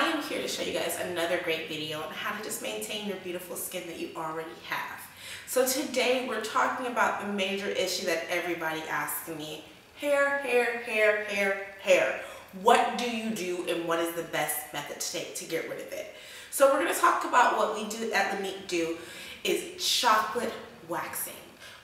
am here to show you guys another great video on how to just maintain your beautiful skin that you already have. So today we're talking about the major issue that everybody asks me: hair, hair, hair, hair, hair. What do you do and what is the best method to take to get rid of it? So we're going to talk about what we do at Lamique do is chocolate waxing.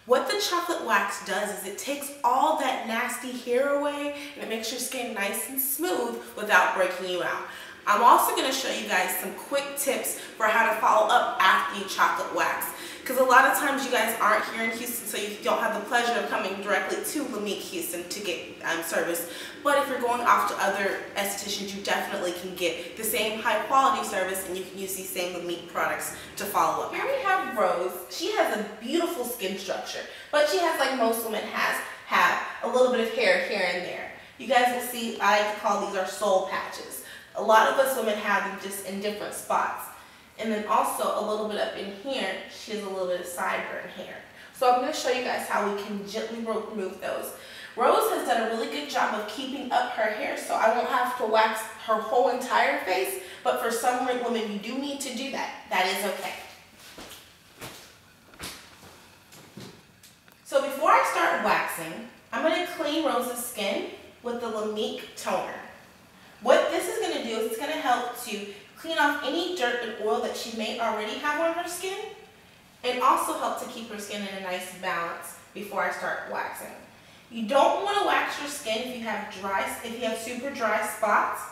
What the chocolate wax does is it takes all that nasty hair away and it makes your skin nice and smooth without breaking you out. I'm also going to show you guys some quick tips for how to follow up after you chocolate wax. Because a lot of times you guys aren't here in Houston, so you don't have the pleasure of coming directly to Lamique Houston to get service. But if you're going off to other estheticians, you definitely can get the same high quality service and you can use these same Lamique products to follow up. Here we have Rose. She has a beautiful skin structure, but she has, like most women have a little bit of hair here and there. You guys will see, I like to call these our soul patches. A lot of us women have them just in different spots. And then also a little bit up in here, she has a little bit of sideburn hair. So I'm going to show you guys how we can gently remove those. Rose has done a really good job of keeping up her hair, so I won't have to wax her whole entire face, but for some women you do need to do that. That is okay. So before I start waxing, I'm going to clean Rose's skin with the Lamique toner. What this is going to do is it's going to help to clean off any dirt and oil that she may already have on her skin, and also help to keep her skin in a nice balance before I start waxing. You don't want to wax your skin if you have super dry spots,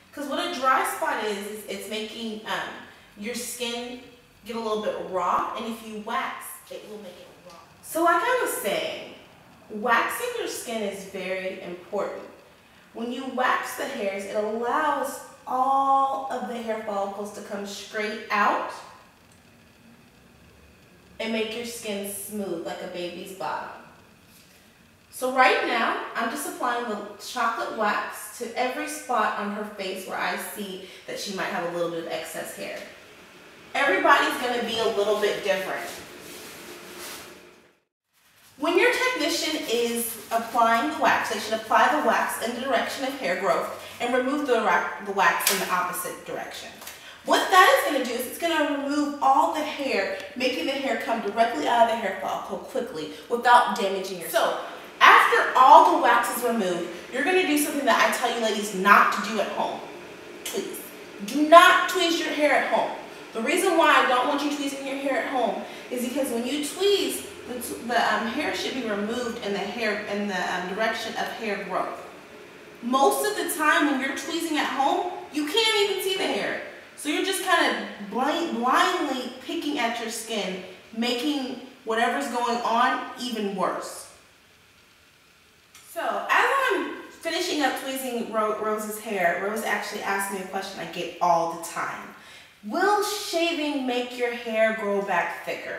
because what a dry spot is it's making your skin get a little bit raw, and if you wax, it will make it raw. So like I was saying, waxing your skin is very important. When you wax the hairs, it allows all of the hair follicles to come straight out and make your skin smooth like a baby's bottom. So right now, I'm just applying the chocolate wax to every spot on her face where I see that she might have a little bit of excess hair. Everybody's going to be a little bit different. When your technician is applying the wax, they should apply the wax in the direction of hair growth and remove the wax in the opposite direction. What that is going to do is it's going to remove all the hair, making the hair come directly out of the hair follicle quickly without damaging your skin. So after all the wax is removed, you're going to do something that I tell you ladies not to do at home. Tweeze. Do not tweeze your hair at home. The reason why I don't want you tweezing your hair at home is because when you tweeze, the hair should be removed in the direction of hair growth. Most of the time when you're tweezing at home, you can't even see the hair. So you're just kind of blindly picking at your skin, making whatever's going on even worse. So as I'm finishing up tweezing Rose's hair, Rose actually asked me a question I get all the time. Will shaving make your hair grow back thicker?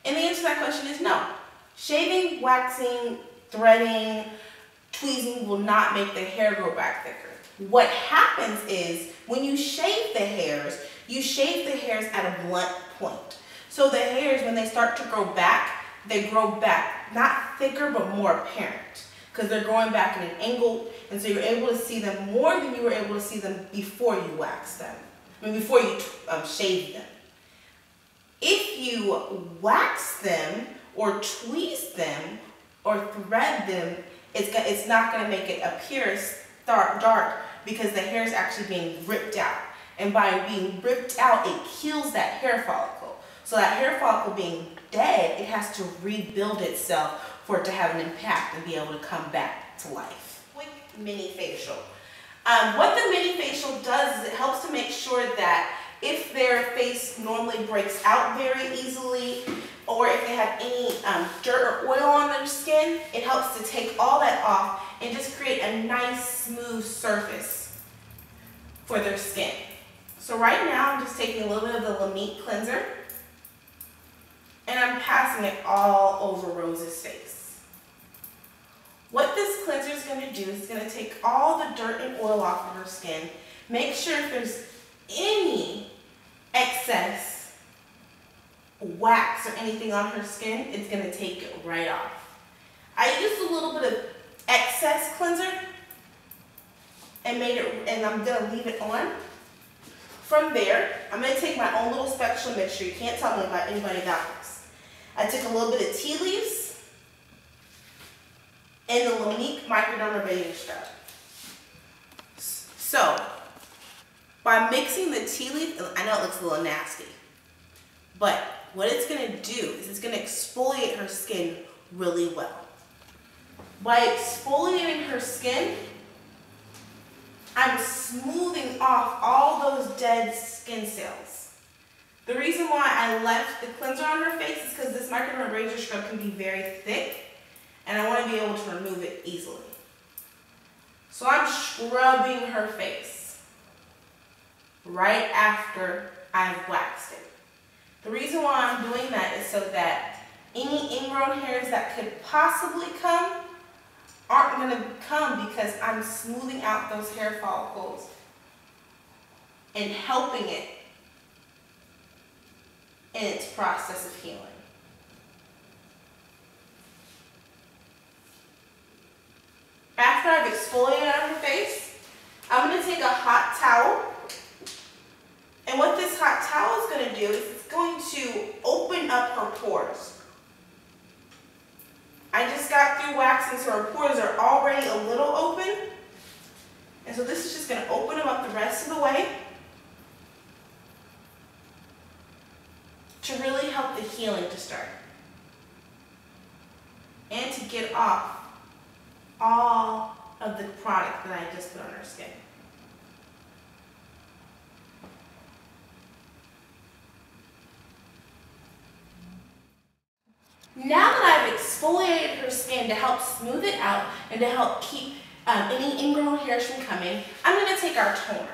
And the answer to that question is no. Shaving, waxing, threading, tweezing will not make the hair grow back thicker. What happens is when you shave the hairs at a blunt point. So the hairs, when they start to grow back, they grow back, not thicker, but more apparent. Because they're growing back at an angle, and so you're able to see them more than you were able to see them before you wax them. Before you shave them. If you wax them or tweeze them or thread them, it's not going to make it appear as dark because the hair is actually being ripped out. And by being ripped out, it kills that hair follicle. So that hair follicle being dead, it has to rebuild itself for it to have an impact and be able to come back to life. Quick mini facial. What the mini facial does is it helps to make sure that if their face normally breaks out very easily, or if they have any dirt or oil on their skin, it helps to take all that off and just create a nice smooth surface for their skin. So right now I'm just taking a little bit of the Lamique cleanser and I'm passing it all over Rose's face. What this cleanser is going to do is it's going to take all the dirt and oil off of her skin, make sure if there's any excess wax or anything on her skin, it's going to take it right off. I used a little bit of excess cleanser and I'm going to leave it on From there, I'm going to take my own little special mixture. You can't tell me about anybody else. I took a little bit of tea leaves and the Lamique microdermabrasion scrub. So, by mixing the tea leaf, I know it looks a little nasty, but what it's going to do is it's going to exfoliate her skin really well. By exfoliating her skin, I'm smoothing off all those dead skin cells. The reason why I left the cleanser on her face is because this microdermabrasion scrub can be very thick, and I want to be able to remove it easily. So I'm scrubbing her face right after I've waxed it. The reason why I'm doing that is so that any ingrown hairs that could possibly come aren't going to come, because I'm smoothing out those hair follicles and helping it in its process of healing. After I've exfoliated on her face, I'm going to take a hot towel, and what this hot towel is going to do is it's going to open up her pores. I just got through waxing, so her pores are already a little open, and so this is just going to open them up the rest of the way to really help the healing to start and to get off all of the product that I just put on her skin. Now that I've exfoliated her skin to help smooth it out and to help keep any ingrown hairs from coming, I'm going to take our toner.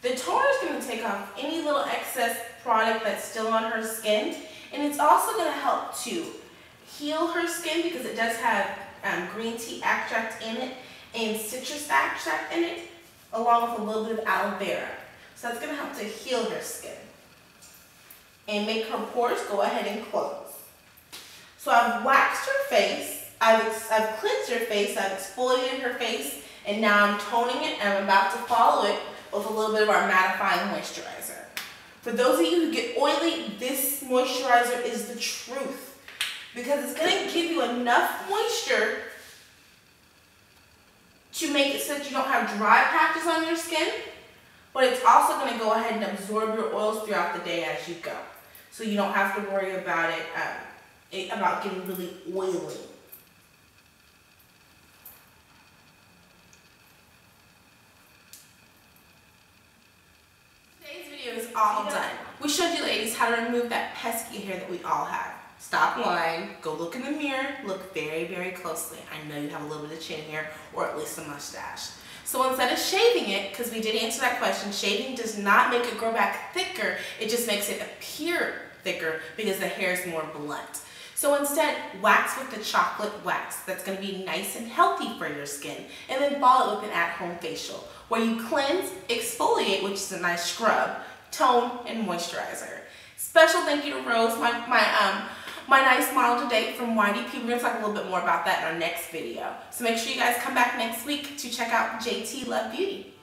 The toner is going to take off any little excess product that's still on her skin, and it's also going to help to heal her skin because it does have green tea extract in it and citrus extract in it, along with a little bit of aloe vera. So that's going to help to heal her skin and make her pores go ahead and close. So I've waxed her face, I've cleansed her face, I've exfoliated her face, and now I'm toning it, and I'm about to follow it with a little bit of our mattifying moisturizer. For those of you who get oily, this moisturizer is the truth, because it's going to give you enough moisture to make it so that you don't have dry patches on your skin, but it's also going to go ahead and absorb your oils throughout the day as you go. So you don't have to worry about it about getting really oily. Today's video is all done. We showed you ladies how to remove that pesky hair that we all have. Stop lying, go look in the mirror, look very, very closely. I know you have a little bit of chin hair, or at least a mustache. So instead of shaving it, because we did answer that question, shaving does not make it grow back thicker, it just makes it appear thicker because the hair is more blunt. So instead, wax with the chocolate wax that's going to be nice and healthy for your skin, and then follow it with an at-home facial where you cleanse, exfoliate, which is a nice scrub, tone, and moisturizer. Special thank you to Rose, my nice model today from YDP. We're going to talk a little bit more about that in our next video. So make sure you guys come back next week to check out JT Love Beauty.